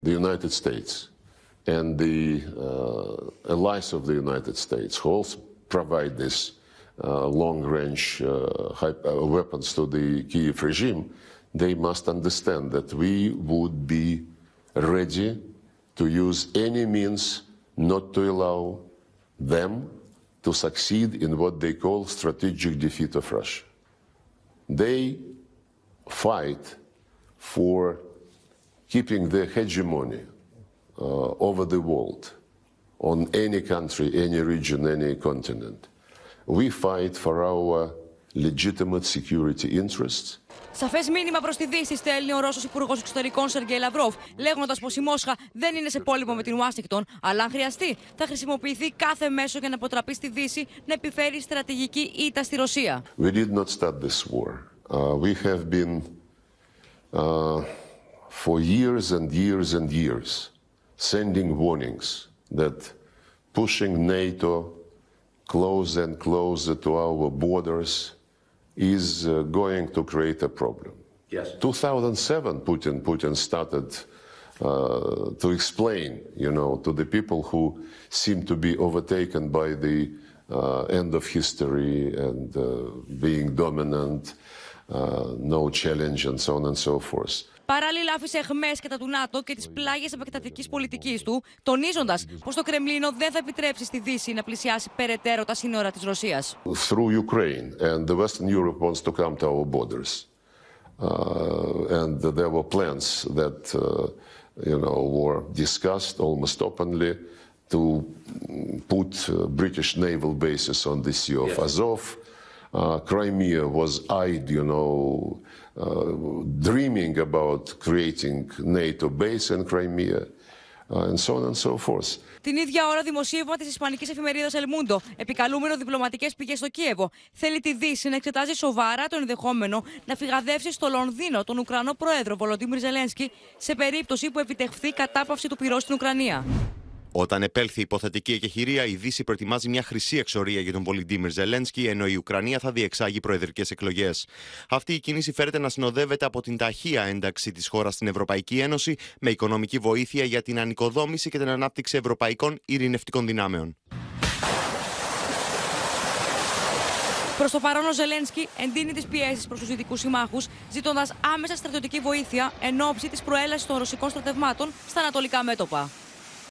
The United States and the allies of the United States who also provide this long-range weapons to the Kyiv regime, they must understand that we would be ready to use any means not to allow them to succeed in what they call strategic defeat of Russia. They fight for keeping their hegemony over the world, on any country, any region, any continent. We fight for our legitimate security interests. Σαφές μήνυμα προς τη Δύση στέλνει ο Ρώσος Υπουργός Εξωτερικών Σεργέη Λαυρόβ, λέγοντας πως η Μόσχα δεν είναι σε πόλεμο με την Ουάσιγκτον, αλλά αν χρειαστεί θα χρησιμοποιηθεί κάθε μέσο για να αποτραπεί στη Δύση να επιφέρει στρατηγική ήττα στη Ρωσία. We did not start this war. We have been for years and years and years sending warnings that pushing NATO closer and closer to our borders is going to create a problem. Yes. 2007, Putin started to explain, to the people who seem to be overtaken by the end of history and being dominant, no challenge and so on and so forth. Παράλληλα, άφησε αιχμές κατά του ΝΑΤΟ και τις πλάγιες επεκτατικής πολιτικής του, τονίζοντας πως το Κρεμλίνο δεν θα επιτρέψει στη Δύση να πλησιάσει περαιτέρω τα σύνορα της Ρωσίας. Through Ukraine and the Western Europe wants to come to our borders, and there were plans that were discussed almost openly to put British naval bases on the Sea of Azov. Crimea was eyed, dreaming about creating NATO base in Crimea, and so on and so forth. Την ίδια ώρα, δημοσίευμα της ισπανικής εφημερίδας El Mundo, επικαλούμενο διπλωματικές πηγές στο Κίεβο, θέλει τη Δύση να εξετάζει σοβαρά το ενδεχόμενο να φυγαδεύσει στο Λονδίνο τον Ουκρανό πρόεδρο Βολοντίμιρ Ζελένσκι σε περίπτωση που επιτευχθεί κατάπαυση του πυρός στην Ουκρανία. Όταν επέλθει η υποθετική εκεχηρία, η Δύση προετοιμάζει μια χρυσή εξορία για τον Βολοντίμιρ Ζελένσκι, ενώ η Ουκρανία θα διεξάγει προεδρικές εκλογές. Αυτή η κίνηση φέρεται να συνοδεύεται από την ταχεία ένταξη της χώρας στην Ευρωπαϊκή Ένωση, με οικονομική βοήθεια για την ανοικοδόμηση και την ανάπτυξη ευρωπαϊκών ειρηνευτικών δυνάμεων. Προς το παρόν, ο Ζελένσκι εντείνει τις πιέσεις προς τους δυτικούς συμμάχους, ζητώντας άμεσα στρατιωτική βοήθεια εν ώψη της προέλασης των ρωσικών στρατευμάτων στα ανατολικά μέτωπα.